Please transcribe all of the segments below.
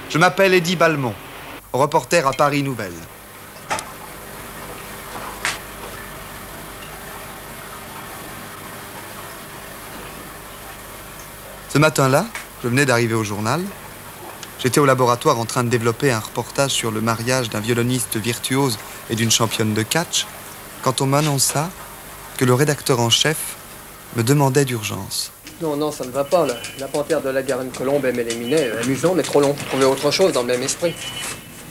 Je m'appelle Eddy Balmont, reporter à Paris Nouvelle. Ce matin-là, je venais d'arriver au journal. J'étais au laboratoire en train de développer un reportage sur le mariage d'un violoniste virtuose et d'une championne de catch, quand on m'annonça que le rédacteur en chef me demandait d'urgence. Non, non, ça ne va pas, là. La panthère de la Garenne-Colombe aimait les minets. Amusant, mais trop long. Trouver autre chose dans le même esprit.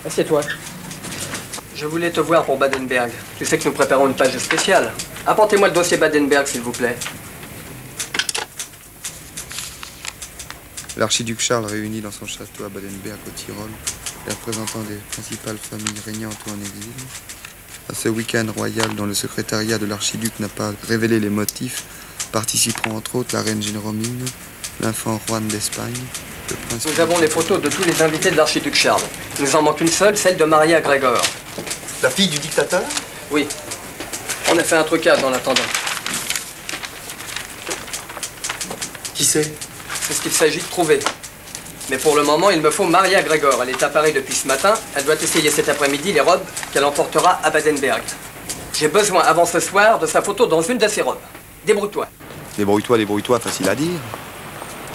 Assieds-toi. Je voulais te voir pour Badenberg. Tu sais que nous préparons une page spéciale. Apportez-moi le dossier Badenberg, s'il vous plaît. L'archiduc Charles réunit dans son château à Badenberg, au Tyrol, les représentants des principales familles régnantes ou en exil. À ce week-end royal dont le secrétariat de l'archiduc n'a pas révélé les motifs, participeront entre autres la reine Gilromine, l'infant Juan d'Espagne, le prince... Nous avons les photos de tous les invités de l'archiduc Charles. Il nous en manque une seule, celle de Maria Grégor. La fille du dictateur? Oui. On a fait un trucage en attendant. Qui c'est? C'est ce qu'il s'agit de trouver. Mais pour le moment, il me faut Maria Grégor. Elle est à Paris depuis ce matin. Elle doit essayer cet après-midi les robes qu'elle emportera à Badenberg. J'ai besoin, avant ce soir, de sa photo dans une de ses robes. Débrouille-toi. Débrouille-toi, facile à dire.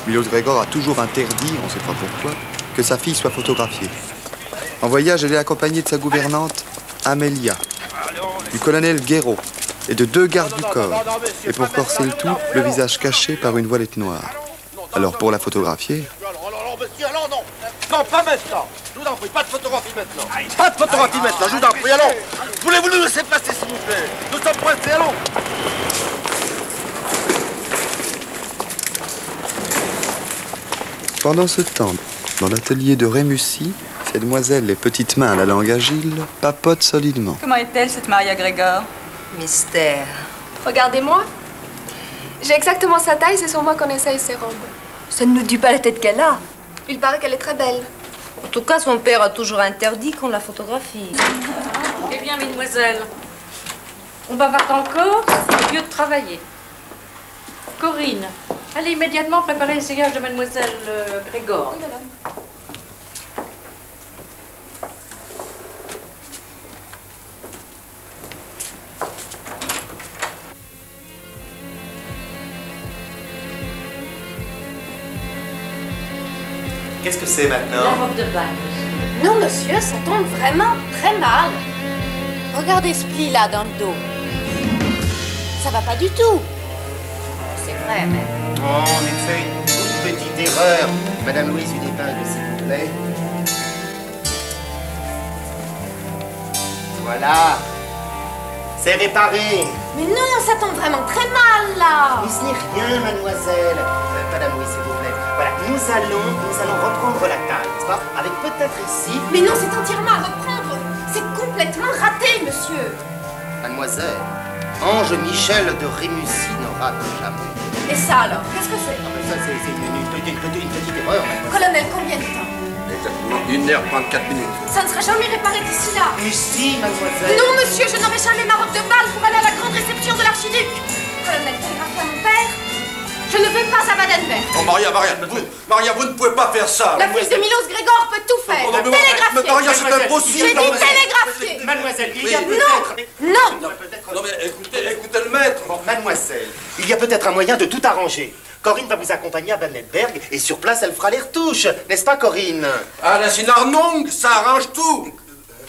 Milos Grégor a toujours interdit, on ne sait pas pourquoi, que sa fille soit photographiée. En voyage, elle est accompagnée de sa gouvernante, Amélia, du colonel Guéraud et de 2 gardes du corps. Et pour corser le tout, le visage caché par une voilette noire. Alors pour la photographier... Non, pas maintenant. Je vous en prie, pas de photographie maintenant. Pas de photographie maintenant, je vous en prie, allons. Voulez-vous nous laisser passer, s'il vous plaît? Nous sommes pressés, allons. Pendant ce temps, dans l'atelier de Rémusy, ces demoiselles, les petites mains à la langue agile, papotent solidement. Comment est-elle, cette Maria Grégor? Mystère. Regardez-moi. J'ai exactement sa taille, c'est sur moi qu'on essaye ses robes. Ça ne nous dit pas la tête qu'elle a. Il paraît qu'elle est très belle. En tout cas, son père a toujours interdit qu'on la photographie. Eh bien, mesdemoiselles, on bavarte encore, c'est au lieu de travailler. Corinne, allez immédiatement préparer l'essayage de mademoiselle Grégor. Oui, madame. Qu'est-ce que c'est maintenant? La robe de bal. Non, monsieur, ça tombe vraiment très mal. Regardez ce pli-là dans le dos. Ça va pas du tout. C'est vrai, mais... Oh, en effet, une toute petite erreur. Madame Louise, une épingle, s'il vous plaît. Voilà. C'est réparé. Mais non, ça tombe vraiment très mal, là. Mais ce n'est rien, mademoiselle. Madame Louise, s'il vous plaît. Voilà, nous allons reprendre la taille, n'est-ce pas? Avec peut-être ici... Mais non, c'est entièrement à reprendre. C'est complètement raté, monsieur. Mademoiselle, Ange Michel de Rémusy n'aura jamais. Et ça, alors, qu'est-ce que c'est? Ça, c'est une petite erreur, mademoiselle. Colonel, combien de temps? Exactement 1h34 minutes. Ça ne sera jamais réparé d'ici là. Mais si, mademoiselle. Non, monsieur, je n'aurai jamais ma robe de bal pour aller à la grande réception de l'archiduc. Colonel, télégraphie à mon père. Je ne vais pas à Badenberg. Oh, Maria, vous ne pouvez pas faire ça. La fille de Milos Grégor peut tout faire. Oh, mais Maria, c'est impossible. J'ai dit télégraphier. Mademoiselle, il y a Non. Non, mais écoutez le maître. Bon, mademoiselle, il y a peut-être un moyen de tout arranger. Corinne va vous accompagner à Badenberg et sur place, elle fera les retouches. N'est-ce pas, Corinne? Ah, la Sinarnong, ça arrange tout.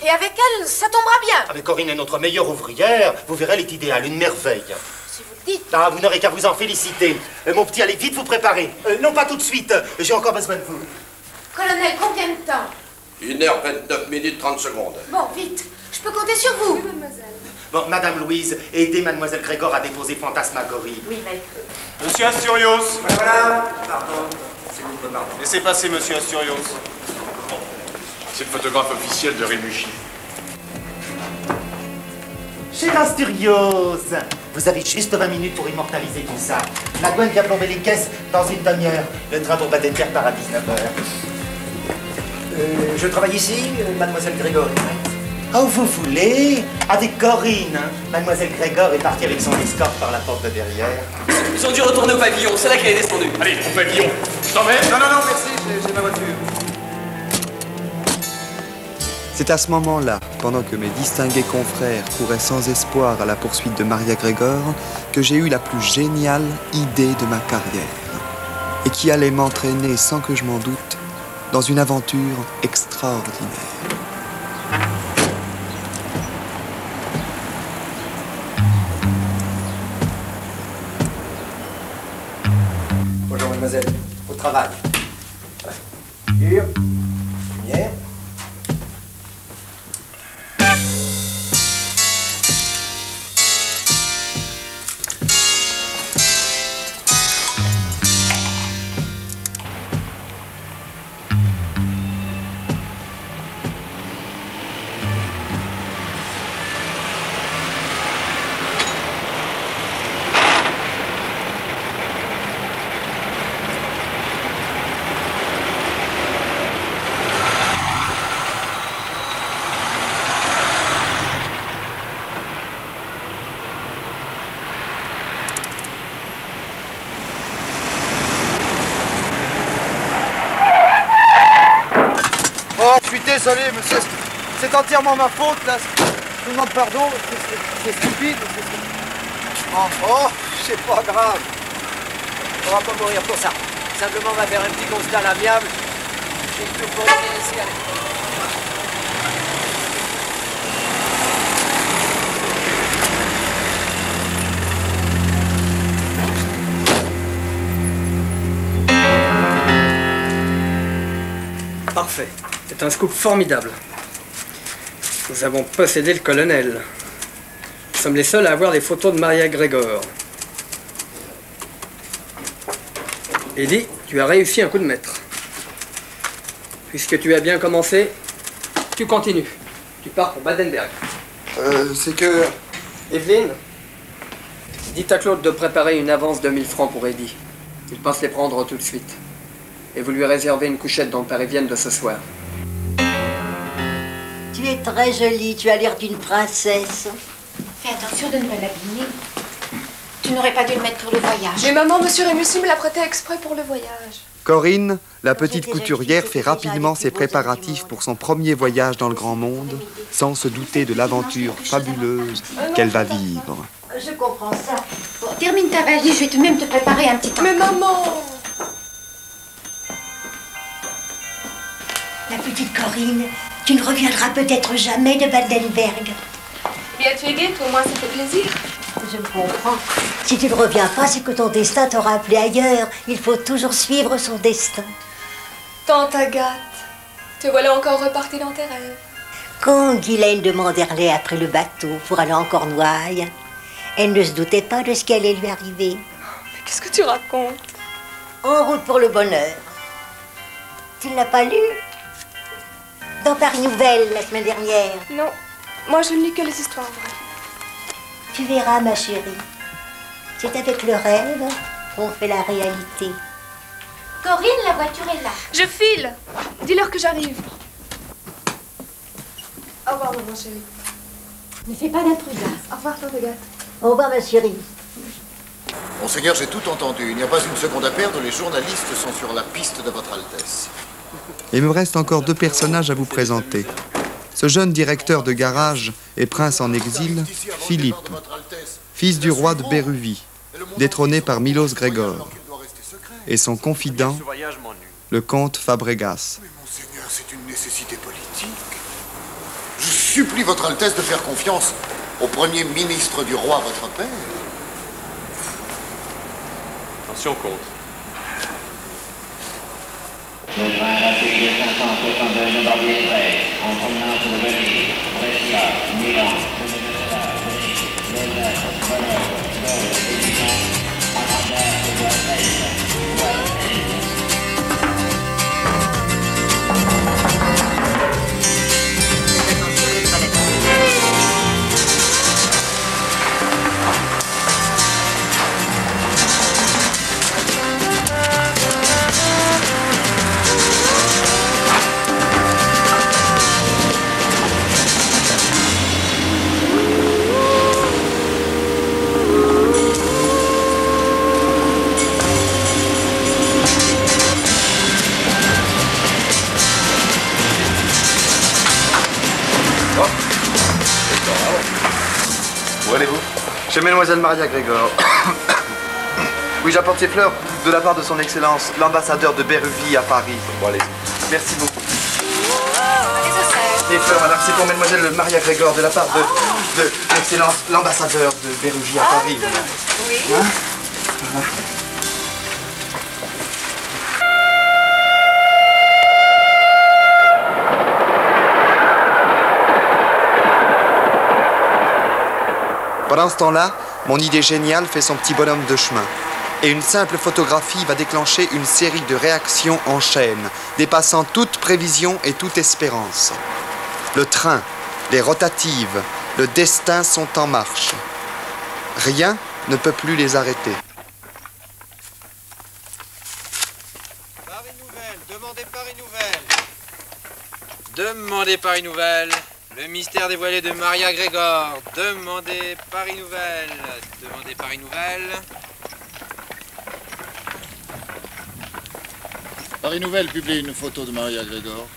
Et avec elle, ça tombera bien. Ah, mais Corinne est notre meilleure ouvrière. Vous verrez, elle est idéale, une merveille. Si vous le dites. Ah, vous n'aurez qu'à vous en féliciter. Mon petit, allez vite vous préparer. Non, pas tout de suite. J'ai encore besoin de vous. Colonel, combien de temps? 1h29 minutes 30 secondes. Bon, vite. Je peux compter sur vous. Oui, mademoiselle. Bon, Madame Louise, aidez Mademoiselle Grégor à déposer Fantasmagorie. Oui, maître. Monsieur Asturios. Voilà. Pardon. S'il vous plaît, pardon. Laissez passer, monsieur Asturios. C'est le photographe officiel de Rémusy. Cher Asturios, vous avez juste 20 minutes pour immortaliser tout ça. La douane vient plomber les caisses dans une demi-heure. Le train pour Badenberg part à 19h. Je travaille ici, mademoiselle Grégor. Oh, vous voulez? Avec Corinne. Mademoiselle Grégor est partie avec son escorte par la porte de derrière. Ils ont dû retourner au pavillon, c'est là qu'elle est descendue. Allez, au pavillon. Je t'emmène? Non, merci, j'ai ma voiture. C'est à ce moment-là, pendant que mes distingués confrères couraient sans espoir à la poursuite de Maria Gregor, que j'ai eu la plus géniale idée de ma carrière, et qui allait m'entraîner, sans que je m'en doute, dans une aventure extraordinaire. Bonjour, mademoiselle. Au travail. Lumière. Oh, je suis désolé, monsieur. C'est entièrement ma faute, là. Je vous demande pardon, c'est stupide. Oh, c'est pas grave. On va pas mourir pour ça. Simplement, on va faire un petit constat à l'amiable. J'ai tout pour bien ici, allez. Parfait. C'est un scoop formidable. Nous avons possédé le colonel. Nous sommes les seuls à avoir les photos de Maria Gregor. Eddie, tu as réussi un coup de maître. Puisque tu as bien commencé, tu continues. Tu pars pour Badenberg. C'est que... Evelyne, dis à Claude de préparer une avance de 1000 francs pour Eddie. Il pense les prendre tout de suite. Et vous lui réservez une couchette dans le Parisienne de ce soir. Tu es très jolie, tu as l'air d'une princesse. Fais attention de ne pas l'abîmer. Tu n'aurais pas dû le mettre pour le voyage. Mais maman, monsieur Rémussi me l'a prêté exprès pour le voyage. Corinne, la petite couturière, fait rapidement ses préparatifs pour son premier voyage dans le grand monde, sans se douter de l'aventure fabuleuse qu'elle va vivre. Je comprends ça. Bon, termine ta valise, je vais tout de même te préparer un petit temps. Mais maman! La petite Corinne, tu ne reviendras peut-être jamais de Badenberg. Bien, tu es gaie, au moins ça fait plaisir. Je comprends. Si tu ne reviens pas, c'est que ton destin t'aura appelé ailleurs. Il faut toujours suivre son destin. Tante Agathe, te voilà encore repartie dans tes rêves. Quand Guylaine de Manderley a pris le bateau pour aller en Cornouailles, elle ne se doutait pas de ce qui allait lui arriver. Mais qu'est-ce que tu racontes? En route pour le bonheur. Tu ne l'as pas lu? Dans Paris Nouvelle, la semaine dernière. Non, moi je ne lis que les histoires vraies. Tu verras, ma chérie. C'est avec le rêve qu'on fait la réalité. Corinne, la voiture est là. Je file. Dis-leur que j'arrive. Au revoir, maman chérie. Ne fais pas d'imprudence. Au revoir, tante Agathe. Au revoir, ma chérie. Monseigneur, j'ai tout entendu. Il n'y a pas une seconde à perdre. Les journalistes sont sur la piste de votre Altesse. Il me reste encore 2 personnages à vous présenter. Ce jeune directeur de garage et prince en exil, Philippe, fils du roi de Béruvie, détrôné par Milos Grégor, et son confident, le comte Fabregas. Mais monseigneur, c'est une nécessité politique. Je supplie votre Altesse de faire confiance au premier ministre du roi, votre père. Attention, comte. Le train rapide 562 de Barbier-Près, en provenance de Venise, Brescia, Milan, Venise, Venise, Bonheur, Dole, Édition, Amanda, Chez Mademoiselle Maria Grégor. Oui, j'apporte ces fleurs de la part de son Excellence, l'ambassadeur de Béruvie à Paris. Bon, allez-y. Merci beaucoup. Les fleurs, madame, c'est pour Mademoiselle Maria Grégor, de la part de l'Excellence, l'ambassadeur de Béruvie à Paris. Oui. Hein? Voilà. Pendant ce temps-là, mon idée géniale fait son petit bonhomme de chemin. Et une simple photographie va déclencher une série de réactions en chaîne, dépassant toute prévision et toute espérance. Le train, les rotatives, le destin sont en marche. Rien ne peut plus les arrêter. Paris Nouvelle, demandez Paris Nouvelle. Demandez Paris Nouvelle. Le mystère dévoilé de Maria Grégor. Demandez Paris Nouvelle. Demandez Paris Nouvelle. Paris Nouvelle publie une photo de Maria Grégor.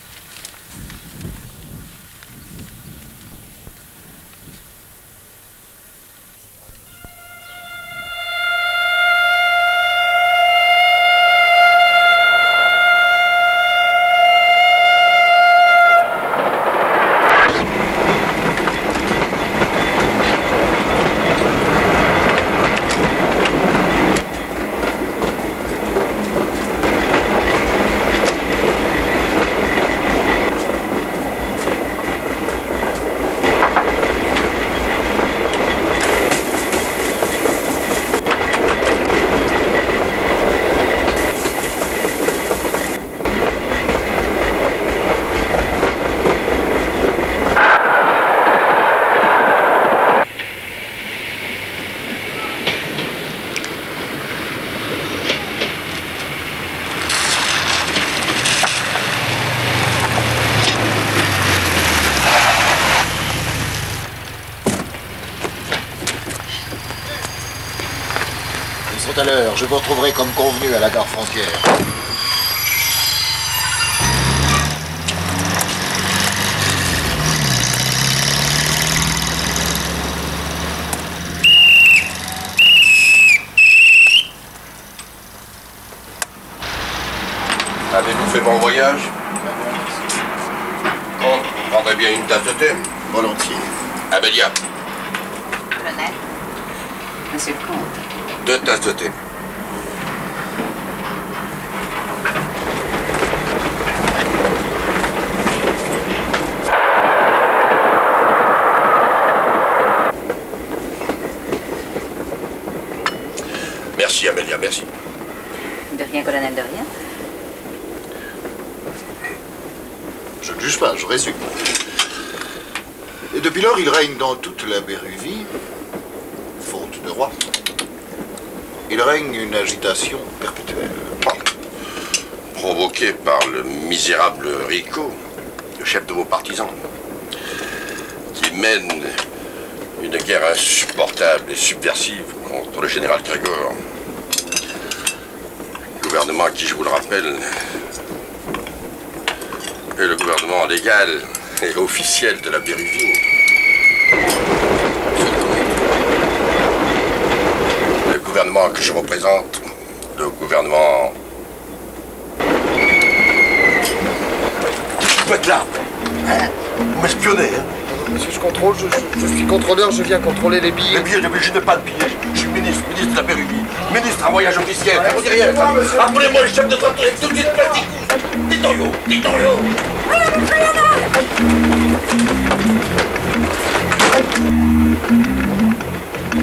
Tout à l'heure, je vous retrouverai comme convenu à la gare frontière. Avez-vous fait bon voyage? Bon, vous prendrez bien une tasse de thé? Volontiers. Amélia. Colonel, monsieur le comte. 2 tasses de thé. Merci, Amélia, merci. De rien, colonel, de rien. Je ne juge pas, je résume. Et depuis lors, il règne dans toute la Béruvie, faute de roi. Il règne une agitation perpétuelle. Provoquée par le misérable Rico, le chef de vos partisans, qui mène une guerre insupportable et subversive contre le général Grégor. Gouvernement qui, je vous le rappelle, est le gouvernement légal et officiel de la Béruvie. Le gouvernement que je représente, le gouvernement... Vous êtes là, hein? Vous m'espionnez, hein? Monsieur, je contrôle, je suis contrôleur, je viens contrôler les billets. Les billets, je n'ai pas de billets. Je suis ministre de la Béruvie. Ministre à voyage officiel. Ouais, Vous direz rien. Appelez-moi le chef de trottoir tout de suite, pratique. Dites-en-yo.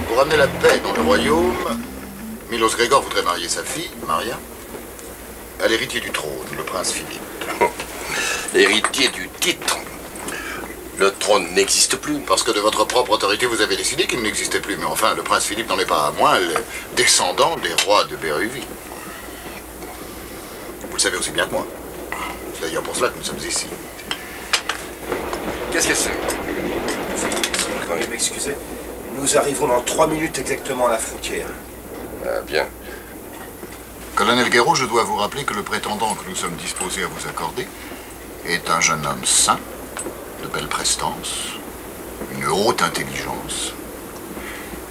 Pour amener la paix dans le royaume, Milos Grégor voudrait marier sa fille, Maria, à l'héritier du trône, le prince Philippe. L'héritier du titre. Le trône n'existe plus. Parce que de votre propre autorité, vous avez décidé qu'il n'existait plus. Mais enfin, le prince Philippe n'en est pas à moins le descendant des rois de Béruvie. Vous le savez aussi bien que moi. C'est d'ailleurs pour cela que nous sommes ici. Qu'est-ce que c'est? Veuillez m'excuser. Nous arrivons dans 3 minutes exactement à la frontière. Ah, bien. Colonel Guéraud, je dois vous rappeler que le prétendant que nous sommes disposés à vous accorder est un jeune homme sain, de belle prestance, une haute intelligence,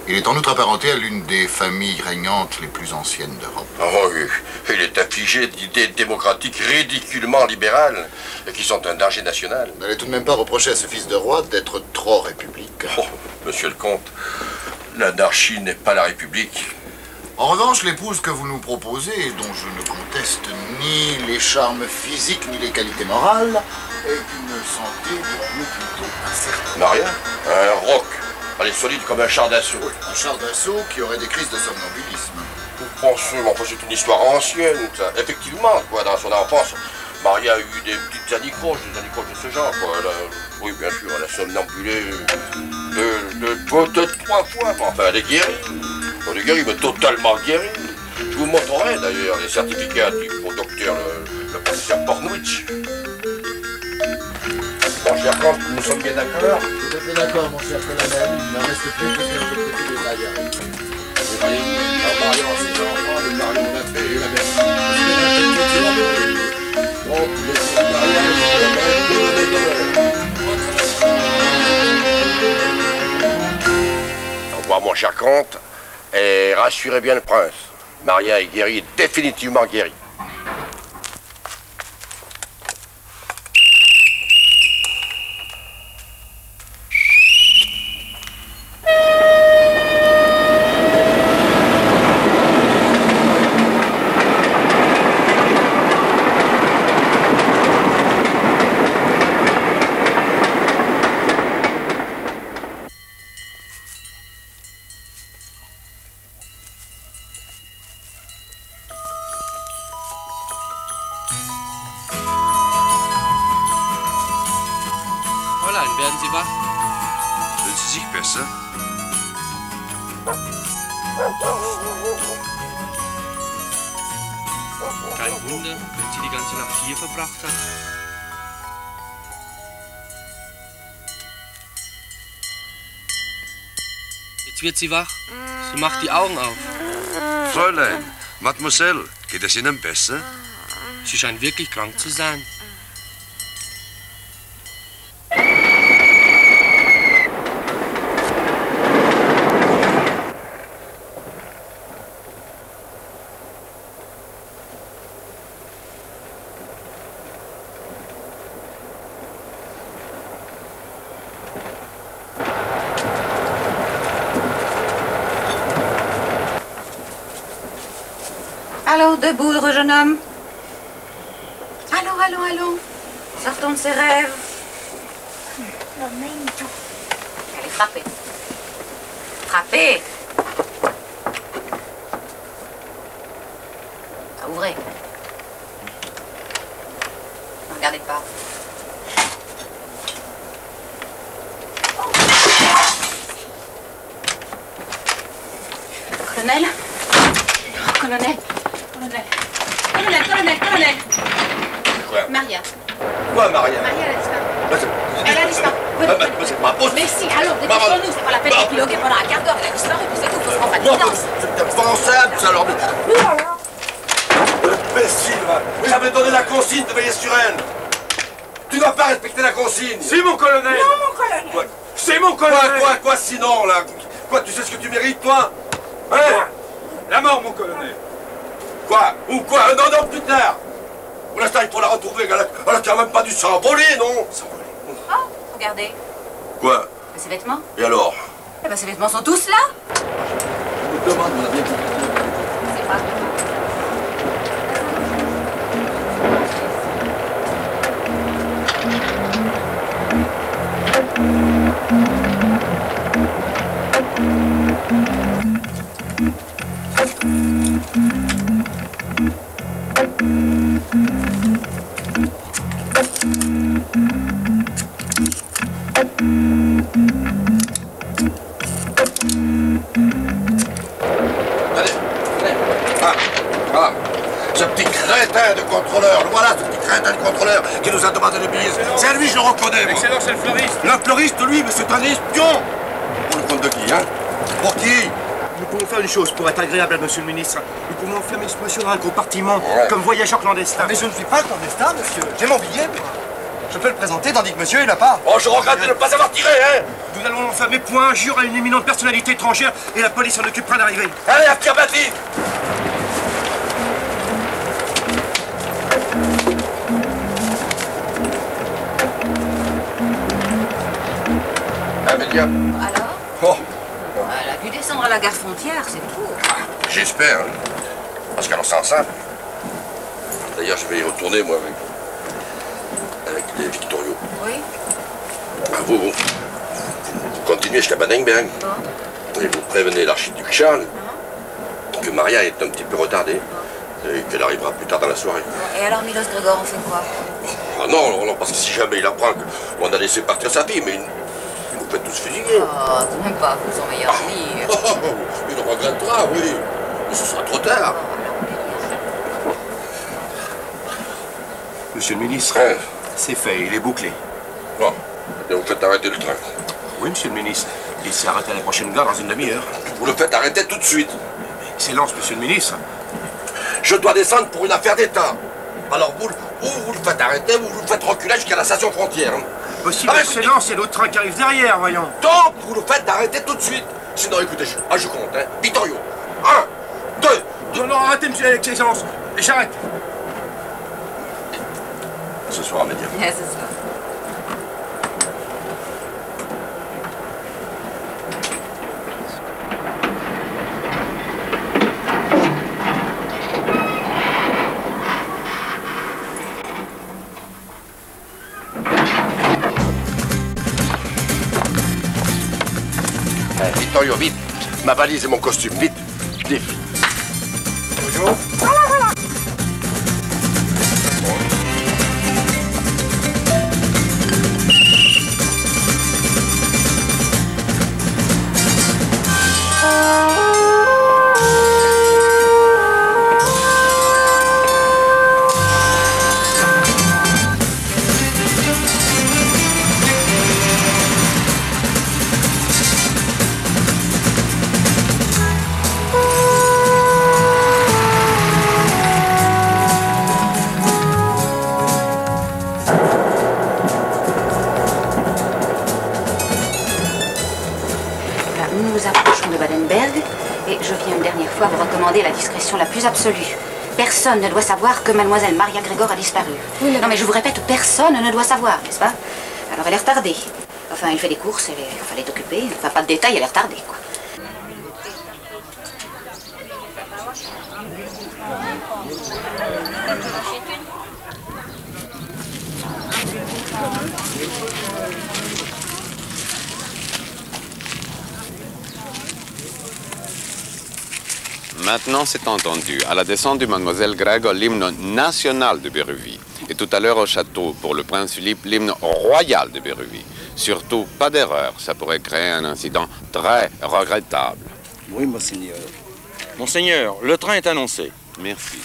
Il est en outre apparenté à l'une des familles régnantes les plus anciennes d'Europe. Oh oui, il est affligé d'idées démocratiques ridiculement libérales et qui sont un danger national. N'allez tout de même pas reprocher à ce fils de roi d'être trop républicain. Oh, monsieur le comte, l'anarchie n'est pas la République. En revanche, l'épouse que vous nous proposez, et dont je ne conteste ni les charmes physiques ni les qualités morales, est une santé pour nous plutôt incertaine. Maria, un roc. Elle est solide comme un char d'assaut. Oui, un char d'assaut qui aurait des crises de somnambulisme. Vous pensez, mais enfin, c'est une histoire ancienne, ça. Effectivement, quoi, dans son enfance, Maria a eu des petites anicroches, de ce genre, quoi. Oui, bien sûr, elle a somnambulé peut-être 3 fois, mais enfin, elle est guérie. Elle est guérie, mais totalement guérie. Je vous montrerai, d'ailleurs, les certificats au docteur, le professeur Pornwich. Mon cher comte, nous sommes bien d'accord? Tout à fait d'accord, mon cher colonel. Il ne reste plus que faire le petit détail. Et voyez-vous, en mariant ses enfants, le mariage on a fait la merci. Donc, le mariage, au revoir, mon cher comte, et rassurez bien le prince. Maria est guérie, définitivement guérie. Fräulein, werden Sie wach? Fühlen Sie sich besser? Kein Wunder, wenn sie die ganze Nacht hier verbracht hat. Jetzt wird sie wach. Sie macht die Augen auf. Fräulein, Mademoiselle, geht es Ihnen besser? Sie scheint wirklich krank zu sein. Allons, debout, jeune homme. Allons, allons, allons. Sortons de ses rêves. Allez, frappez. Frappez. Ouvrez. Ne regardez pas. Colonel. Colonel. Colonel. Quoi? Maria. Quoi, Maria? Maria, elle a disparu. Elle a disparu. C'est pas possible. Mais si, alors, dépêchons-nous, c'est pas la peine d'épiloguer pendant un quart d'heure. Elle a disparu, puis c'est tout, faut se rendre à l'évidence. C'est impensable, ça, alors. Imbécile, vous avez donné la consigne de veiller sur elle. Tu dois pas respecter la consigne. C'est mon colonel. Non, mon colonel. Quoi? C'est mon colonel. Quoi, sinon, là? Quoi, tu sais ce que tu mérites, toi? Hein? La mort, mon colonel. Quoi? Ou quoi? Non, plus tard. Pour l'instant, il faut la retrouver. Elle a quand même pas dû s'envoler, non? Oh, regardez. Quoi? Ses vêtements. Et alors? Eh ben, ses vêtements sont tous là. Je me demande, on a bien compris. C'est pas. Ce petit crétin de contrôleur, voilà ce petit crétin de contrôleur qui nous a demandé des billets. C'est à lui, je le reconnais. Excellent, c'est le fleuriste. Le fleuriste, lui, mais c'est un espion. Pour le compte de qui, hein? Pour qui? Nous pouvons faire une chose pour être agréable à monsieur le ministre. Nous pouvons faire l'expression d'un compartiment Ouais. comme voyageur clandestin. Mais je ne suis pas clandestin, monsieur. J'ai mon billet, moi. Je peux le présenter tandis que monsieur, il n'a pas. Oh, je regrette de ne pas avoir tiré, hein. Nous allons enfermer point un jour à une éminente personnalité étrangère et la police s'en occupera d'arriver. Allez, affirmatif. Amélia. Alors Oh, Elle a dû descendre à la gare frontière, c'est tout. j'espère. Hein. Parce qu'elle en sent simple. D'ailleurs, je vais y retourner, moi, avec les Victoriaux. Oui. Ah, vous continuez jusqu'à Badenberg. Et vous prévenez l'archiduc Charles que Maria est un petit peu retardée et qu'elle arrivera plus tard dans la soirée. Et alors, Milos Grégor, on fait quoi? Ah non, non, parce que si jamais il apprend qu'on a laissé partir sa fille, mais il nous fait tous fusiller. Oh, tout même pas vous, son meilleur ami. Il regrettera, oui. Mais ce sera trop tard. Monsieur le ministre, c'est fait, il est bouclé. Bon, et vous faites arrêter le train. Oui, monsieur le ministre. Il s'est arrêté à la prochaine gare dans une demi-heure. Vous le faites arrêter tout de suite. Excellence, monsieur le ministre. Je dois descendre pour une affaire d'État. Alors vous le faites arrêter, vous le faites reculer jusqu'à la station frontière. Possible, excellence, il y a d'autres trains qui arrivent derrière, voyons. Donc, vous le faites arrêter tout de suite. Sinon, écoutez, je compte, hein. Vittorio. 1, 2. Non, non, arrêtez, monsieur l'excellence. Et j'arrête. Ce soir, Amélia. C'est ça. Vittorio, vite. Ma valise et mon costume, vite. Vite. Bonjour. Nous approchons de Badenberg et je viens une dernière fois vous recommander la discrétion la plus absolue. Personne ne doit savoir que mademoiselle Maria Grégor a disparu. Oui, non mais je vous répète, personne ne doit savoir, n'est-ce pas? Alors elle est retardée. Enfin, elle fait des courses, elle est occupée. Enfin, pas de détails, elle est retardée, quoi. Maintenant, c'est entendu. À la descente de Mademoiselle Grégor, l'hymne national de Béruvie. Et tout à l'heure au château, pour le prince Philippe, l'hymne royal de Béruvie. Surtout, pas d'erreur. Ça pourrait créer un incident très regrettable. Oui, monseigneur. Monseigneur, le train est annoncé. Merci.